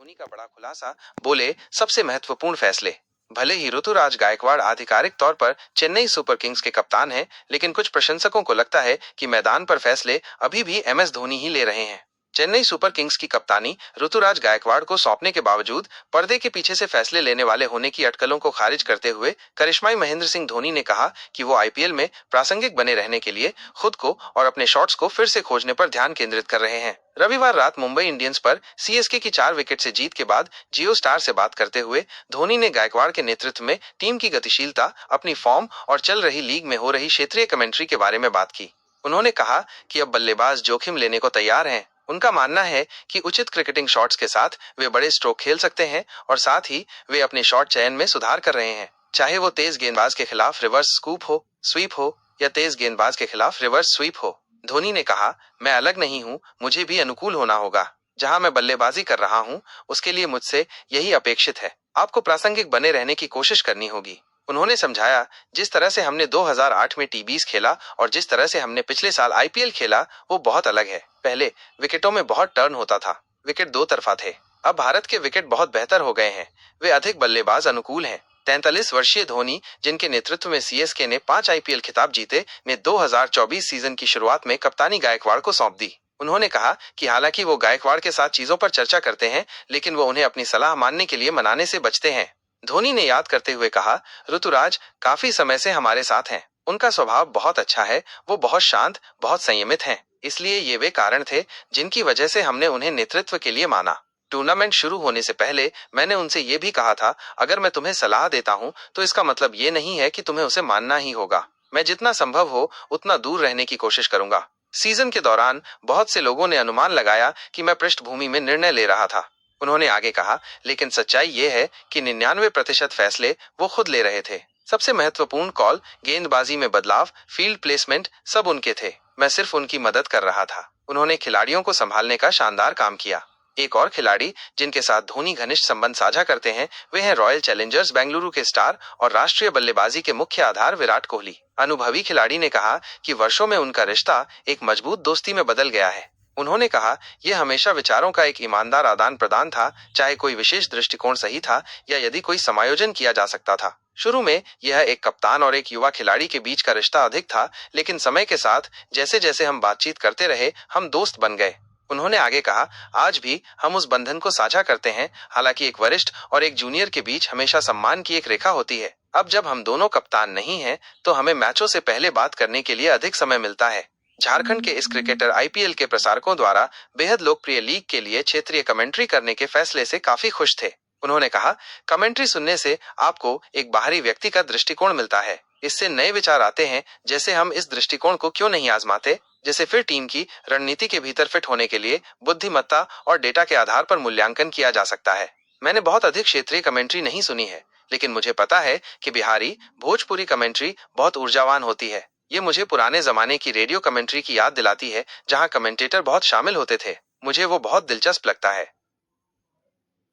धोनी का बड़ा खुलासा, बोले सबसे महत्वपूर्ण फैसले। भले ही ऋतुराज गायकवाड़ आधिकारिक तौर पर चेन्नई सुपर किंग्स के कप्तान हैं, लेकिन कुछ प्रशंसकों को लगता है कि मैदान पर फैसले अभी भी एमएस धोनी ही ले रहे हैं। चेन्नई सुपर किंग्स की कप्तानी ऋतुराज गायकवाड़ को सौंपने के बावजूद पर्दे के पीछे से फैसले लेने वाले होने की अटकलों को खारिज करते हुए करिश्माई महेंद्र सिंह धोनी ने कहा कि वो आईपीएल में प्रासंगिक बने रहने के लिए खुद को और अपने शॉट्स को फिर से खोजने पर ध्यान केंद्रित कर रहे हैं। रविवार रात मुंबई इंडियंस पर सीएसके की 4 विकेट से जीत के बाद जियो स्टार से बात करते हुए धोनी ने गायकवाड़ के नेतृत्व में टीम की गतिशीलता, अपनी फॉर्म और चल रही लीग में हो रही क्षेत्रीय कमेंट्री के बारे में बात की। उन्होंने कहा कि अब बल्लेबाज जोखिम लेने को तैयार हैं। उनका मानना है कि उचित क्रिकेटिंग शॉट्स के साथ वे बड़े स्ट्रोक खेल सकते हैं और साथ ही वे अपने शॉट चयन में सुधार कर रहे हैं, चाहे वो तेज गेंदबाज के खिलाफ रिवर्स स्कूप हो, स्वीप हो या तेज गेंदबाज के खिलाफ रिवर्स स्वीप हो। धोनी ने कहा, मैं अलग नहीं हूं, मुझे भी अनुकूल होना होगा। जहां मैं बल्लेबाजी कर रहा हूं, उसके लिए मुझसे यही अपेक्षित है। आपको प्रासंगिक बने रहने की कोशिश करनी होगी। उन्होंने समझाया, जिस तरह से हमने 2008 में टी20 खेला और जिस तरह से हमने पिछले साल आईपीएल खेला, वो बहुत अलग है। पहले विकेटों में बहुत टर्न होता था, विकेट दो तरफा थे। अब भारत के विकेट बहुत बेहतर हो गए हैं, वे अधिक बल्लेबाज अनुकूल हैं। 43 वर्षीय धोनी, जिनके नेतृत्व में सीएसके ने 5 आईपीएल खिताब जीते, ने 2024 सीजन की शुरुआत में कप्तानी गायकवाड़ को सौंप दी। उन्होंने कहा कि हालांकि वो गायकवाड़ के साथ चीजों पर चर्चा करते हैं, लेकिन वो उन्हें अपनी सलाह मानने के लिए मनाने से बचते हैं। धोनी ने याद करते हुए कहा, ऋतुराज काफी समय से हमारे साथ हैं। उनका स्वभाव बहुत अच्छा है, वो बहुत शांत, बहुत संयमित हैं। इसलिए ये वे कारण थे जिनकी वजह से हमने उन्हें नेतृत्व के लिए माना। टूर्नामेंट शुरू होने से पहले मैंने उनसे ये भी कहा था, अगर मैं तुम्हें सलाह देता हूं तो इसका मतलब ये नहीं है कि तुम्हें उसे मानना ही होगा। मैं जितना संभव हो उतना दूर रहने की कोशिश करूंगा। सीजन के दौरान बहुत से लोगों ने अनुमान लगाया कि मैं पृष्ठभूमि में निर्णय ले रहा था। उन्होंने आगे कहा, लेकिन सच्चाई ये है कि 99% फैसले वो खुद ले रहे थे। सबसे महत्वपूर्ण कॉल, गेंदबाजी में बदलाव, फील्ड प्लेसमेंट, सब उनके थे। मैं सिर्फ उनकी मदद कर रहा था। उन्होंने खिलाड़ियों को संभालने का शानदार काम किया। एक और खिलाड़ी जिनके साथ धोनी घनिष्ठ संबंध साझा करते हैं, वे हैं रॉयल चैलेंजर्स बेंगलुरु के स्टार और राष्ट्रीय बल्लेबाजी के मुख्य आधार विराट कोहली। अनुभवी खिलाड़ी ने कहा कि वर्षों में उनका रिश्ता एक मजबूत दोस्ती में बदल गया है। उन्होंने कहा, यह हमेशा विचारों का एक ईमानदार आदान प्रदान था, चाहे कोई विशेष दृष्टिकोण सही था या यदि कोई समायोजन किया जा सकता था। शुरू में यह एक कप्तान और एक युवा खिलाड़ी के बीच का रिश्ता अधिक था, लेकिन समय के साथ जैसे जैसे हम बातचीत करते रहे, हम दोस्त बन गए। उन्होंने आगे कहा, आज भी हम उस बंधन को साझा करते हैं। हालांकि एक वरिष्ठ और एक जूनियर के बीच हमेशा सम्मान की एक रेखा होती है। अब जब हम दोनों कप्तान नहीं हैं, तो हमें मैचों से पहले बात करने के लिए अधिक समय मिलता है। झारखंड के इस क्रिकेटर आईपीएल के प्रसारकों द्वारा बेहद लोकप्रिय लीग के लिए क्षेत्रीय कमेंट्री करने के फैसले से काफी खुश थे। उन्होंने कहा, कमेंट्री सुनने से आपको एक बाहरी व्यक्ति का दृष्टिकोण मिलता है। इससे नए विचार आते हैं, जैसे हम इस दृष्टिकोण को क्यों नहीं आजमाते, जैसे फिर टीम की रणनीति के भीतर फिट होने के लिए बुद्धिमत्ता और डेटा के आधार पर मूल्यांकन किया जा सकता है। मैंने बहुत अधिक क्षेत्रीय कमेंट्री नहीं सुनी है, लेकिन मुझे पता है कि बिहारी, भोजपुरी कमेंट्री बहुत ऊर्जावान होती है। ये मुझे पुराने जमाने की रेडियो कमेंट्री की याद दिलाती है, जहां कमेंटेटर बहुत शामिल होते थे। मुझे वो बहुत दिलचस्प लगता है।